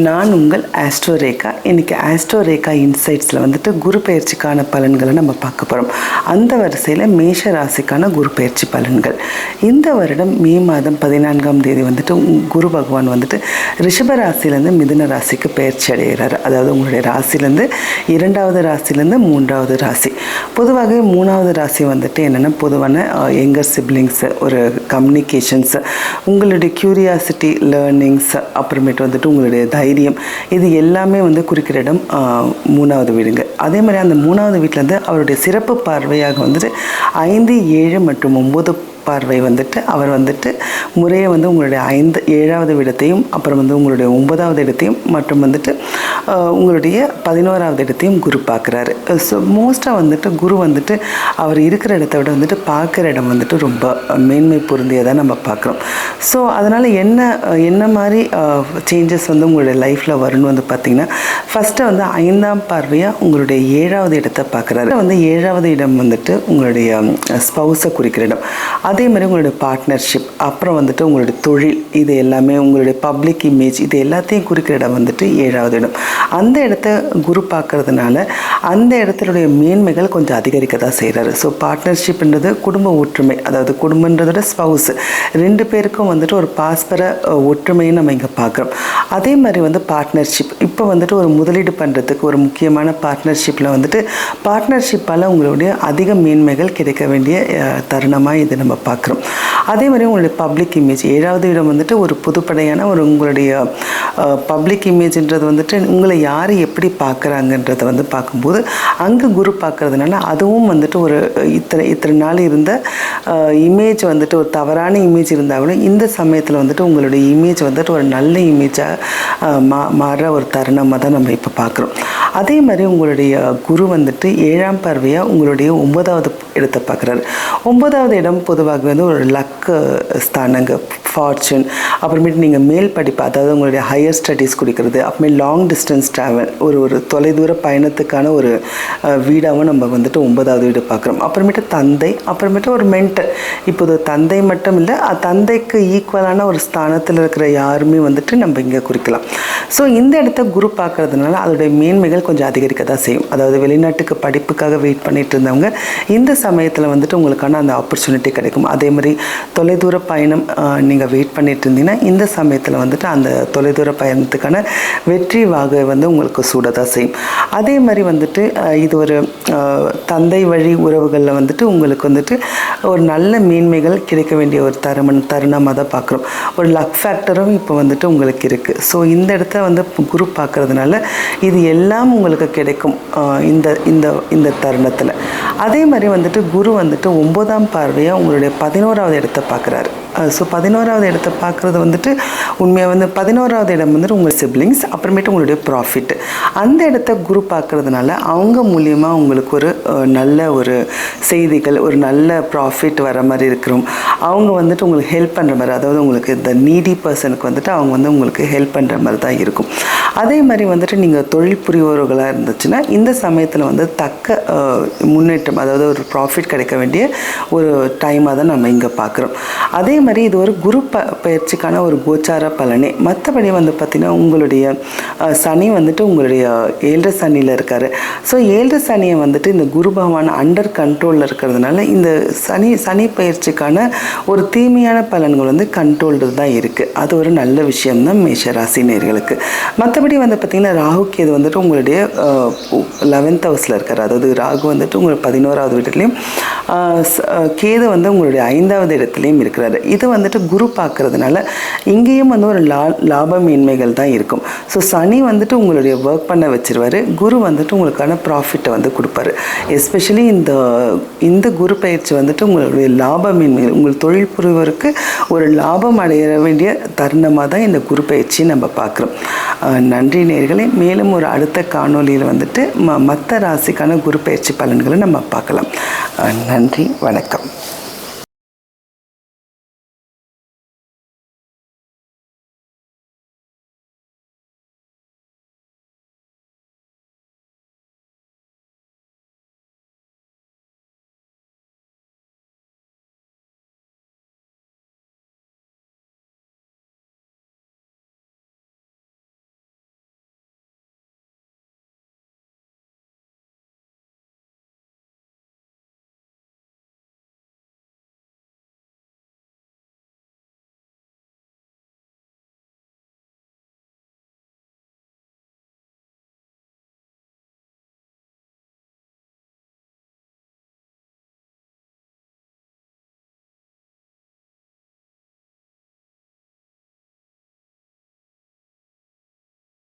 நான் உங்கள் ஆஸ்ட்ரோ ரேகா. இன்றைக்கி ஆஸ்ட்ரோ ரேகா இன்சைட்ஸில் வந்துட்டு குரு பயிற்சிக்கான பலன்களை நம்ம பார்க்க போகிறோம். அந்த வரிசையில் மேஷ ராசிக்கான குரு பயிற்சி பலன்கள். இந்த வருடம் மே மாதம் 14ஆம் தேதி வந்துட்டு குரு பகவான் வந்துட்டு ரிஷப ராசிலேருந்து மிதுன ராசிக்கு பயிற்சி அடைகிறார். அதாவது உங்களுடைய ராசிலேருந்து 2வது ராசிலேருந்து 3வது ராசி. பொதுவாகவே 3வது ராசி வந்துட்டு என்னென்னா பொதுவான யங்கர் சிப்ளிங்ஸு, ஒரு கம்யூனிகேஷன்ஸு, உங்களுடைய க்யூரியாசிட்டி, லேர்னிங்ஸ், அப்புறமேட்டு வந்துட்டு உங்களுடைய தைரியம், இது எல்லாமே வந்து குறிக்கிற இடம் 3வது வீடுங்க. அதே மாதிரி அந்த 3வது வீட்டிலேருந்து அவருடைய சிறப்பு பார்வையாக வந்துட்டு 5, 7 மற்றும் 9 பார்வை வந்துட்டு அவர் வந்துட்டு முறையை வந்து உங்களுடைய 5, 7வது இடத்தையும், அப்புறம் வந்து உங்களுடைய 9வது இடத்தையும், மற்றும் வந்துட்டு உங்களுடைய 11வது இடத்தையும் குரு பார்க்குறாரு. ஸோ மோஸ்ட்டாக வந்துட்டு குரு வந்துட்டு அவர் இருக்கிற இடத்த விட வந்துட்டு பார்க்குற இடம் வந்துட்டு ரொம்ப மேன்மை பொருந்தியதாக நம்ம பார்க்குறோம். ஸோ அதனால் என்ன மாதிரி சேஞ்சஸ் வந்து உங்களுடைய லைஃப்பில் வரும்னு வந்து பார்த்திங்கன்னா, ஃபஸ்ட்டு வந்து 5ஆம் பார்வையாக உங்களுடைய 7வது இடத்தை பார்க்குறாரு. வந்து 7வது இடம் வந்துட்டு உங்களுடைய ஸ்பௌஸை குறிக்கிற இடம். அதே மாதிரி உங்களுடைய பார்ட்னர்ஷிப், அப்புறம் வந்துட்டு உங்களுடைய தொழில், இது எல்லாமே உங்களுடைய பப்ளிக் இமேஜ், இது எல்லாத்தையும் குறிக்கிற இடம் வந்துட்டு 7வது இடம். அந்த இடத்த குரு பார்க்கறதுனால அந்த இடத்துடைய மேன்மைகள் கொஞ்சம் அதிகரிக்க தான் செய்கிறாரு. ஸோ பார்ட்னர்ஷிப்ன்றது குடும்ப ஒற்றுமை, அதாவது குடும்பன்றதோட ஸ்பௌஸ் 2 பேருக்கும் வந்துட்டு ஒரு பாஸ்பர ஒற்றுமையை நம்ம இங்கே பார்க்குறோம். அதே மாதிரி வந்து பார்ட்னர்ஷிப், இப்போ வந்துட்டு ஒரு முதலீடு பண்ணுறதுக்கு ஒரு முக்கியமான பார்ட்னர்ஷிப்பில் வந்துட்டு பார்ட்னர்ஷிப்பால் உங்களுடைய அதிக மேன்மைகள் கிடைக்க வேண்டிய தருணமாக இது நம்ம பார்க்குறோம். அதே மாதிரி உங்களுடைய பப்ளிக் இமேஜ், 7வது இடம் வந்துட்டு ஒரு புதுப்படையான ஒரு உங்களுடைய பப்ளிக் இமேஜ்ன்றது வந்துட்டு உங்களை யார் எப்படி பார்க்குறாங்கன்றதை வந்து பார்க்கும்போது அங்கே குரு பார்க்குறதுனால அதுவும் வந்துட்டு ஒரு இத்தனை நாள் இருந்த இமேஜ் வந்துட்டு ஒரு தவறான இமேஜ் இருந்தாலும் இந்த சமயத்தில் வந்துட்டு உங்களுடைய இமேஜ் வந்துட்டு ஒரு நல்ல இமேஜாக மாறுற ஒரு தருணமாக தான் நம்ம இப்போ பார்க்குறோம். அதே மாதிரி உங்களுடைய குரு வந்துட்டு 7ஆம் பார்வையாக உங்களுடைய 9வது இடத்தை பார்க்குறாரு. 9வது இடம் பொதுவாக வந்து ஒரு லக்கு ஸ்தானங்க, ஃபார்ச்சூன், அப்புறமேட்டு நீங்கள் மேல் படிப்பு, அதாவது உங்களுடைய ஹையர் ஸ்டடீஸ் கொடுக்கறது, அப்புறமே லாங் டிஸ்டன்ஸ் ட்ராவல், ஒரு தொலைதூர பயணத்துக்கான ஒரு வீடாகவும் நம்ம வந்துட்டு 9வது வீடு பார்க்குறோம். அப்புறமேட்டு தந்தை, அப்புறமேட்டு ஒரு மென்டர். இப்போது தந்தை மட்டும் இல்லை, தந்தைக்கு ஈக்குவலான ஒரு ஸ்தானத்தில் இருக்கிற யாருமே வந்துட்டு நம்ம இங்கே குறிக்கலாம். ஸோ இந்த இடத்த குரு பார்க்கறதுனால அதோடைய மேன்மைகள் கொஞ்சம் அதிகரிக்க தான் செய்யும். அதாவது வெளிநாட்டுக்கு படிப்புக்காக வெயிட் பண்ணிட்டு இருந்தவங்க இந்த சமயத்தில் வந்துட்டு உங்களுக்கான அந்த ஆப்பர்ச்சுனிட்டி கிடைக்கும். அதே மாதிரி தொலைதூர பயணம் நீங்கள் வெயிட் பண்ணிட்டு இருந்தீங்கன்னா இந்த சமயத்தில் வந்துட்டு அந்த தொலைதூர பயணத்துக்கான வெற்றி வாகை வந்து உங்களுக்கு சூட தான் செய்யும். அதே மாதிரி வந்துட்டு இது ஒரு தந்தை வழி உறவுகளில் வந்துட்டு உங்களுக்கு வந்துட்டு ஒரு நல்ல மேன்மைகள் கிடைக்க வேண்டிய ஒரு தருணமாக தான் பார்க்குறோம். ஒரு லக் ஃபேக்டரும் இப்போ வந்துட்டு உங்களுக்கு இருக்குது. ஸோ இந்த இடத்த வந்து குரு பார்க்கறதுனால இது எல்லாம் உங்களுக்கு கிடைக்கும் இந்த தருணத்தில். அதே மாதிரி வந்துட்டு குரு வந்துட்டு 9ஆம் பார்வையாக உங்களுடைய 11வது இடத்தை பார்க்குறாரு. ஸோ 11வது இடத்தை பார்க்குறது வந்துட்டு உண்மையாக வந்து 11வது இடம் வந்துட்டு உங்கள் சிப்ளிங்ஸ், அப்புறமேட்டு உங்களுடைய ப்ராஃபிட். அந்த இடத்த குரு பார்க்குறதுனால அவங்க மூலியமாக உங்களுக்கு ஒரு நல்ல ஒரு செய்திகள், ஒரு நல்ல ப்ராஃபிட் வர மாதிரி இருக்கிறோம். அவங்க வந்துட்டு உங்களுக்கு ஹெல்ப் பண்ணுற மாதிரி, அதாவது உங்களுக்கு இந்த நீடி பர்சனுக்கு வந்துட்டு அவங்க வந்து உங்களுக்கு ஹெல்ப் பண்ணுற மாதிரி தான் இருக்கும். அதே மாதிரி வந்துட்டு நீங்கள் தொழில் புரிவோர்களாக இருந்துச்சுன்னா இந்த சமயத்தில் வந்து தக்க முன்னேற்றம், அதாவது ஒரு ப்ராஃபிட் கிடைக்க வேண்டிய ஒரு டைமாக தான் நம்ம இங்கே பார்க்குறோம். அதே மாதிரி இது ஒரு குரு பயிற்சிக்கான ஒரு கோச்சார பலனே. மற்றபடி வந்து பார்த்திங்கன்னா உங்களுடைய சனி வந்துட்டு உங்களுடைய 7th சனியில் இருக்கார். ஸோ 7th சனியை வந்துட்டு இந்த குரு பகவான் அண்டர் கண்ட்ரோலில் இருக்கிறதுனால இந்த சனி பயிற்சிக்கான ஒரு தீமையான பலன்கள் வந்து கண்ட்ரோல்டு தான் இருக்குது. அது ஒரு நல்ல விஷயம்தான் மேஷராசி நேயர்களுக்கு. மற்றபடி வந்து பார்த்திங்கன்னா ராகு கேது வந்துட்டு உங்களுடைய 11th ஹவுஸில் இருக்கார். அதாவது ராகு வந்துட்டு உங்களுடைய 11வது வீட்டிலையும், கேது வந்து உங்களுடைய 5வது இடத்துலையும் இருக்கிறாரு. இது வந்துட்டு குரு பார்க்கறதுனால இங்கேயும் வந்து ஒரு லாபமேன்மைகள் தான் இருக்கும். ஸோ சனி வந்துட்டு உங்களுடைய ஒர்க் பண்ண வச்சிருவார், குரு வந்துட்டு உங்களுக்கான ப்ராஃபிட்டை வந்து கொடுப்பாரு. எஸ்பெஷலி இந்த குரு பயிற்சி வந்துட்டு உங்களுடைய லாபமேன்மைகள், உங்கள் தொழில் புரிவருக்கு ஒரு லாபம் அடைய வேண்டிய தருணமாக தான் இந்த குரு பயிற்சியை நம்ம பார்க்குறோம். நன்றி நேயர்களே. மேலும் ஒரு அடுத்த காணொலியில் வந்துட்டு மற்ற ராசிக்கான குரு பயிற்சி பலன்களை நம்ம பார்க்கலாம். நன்றி, வணக்கம்.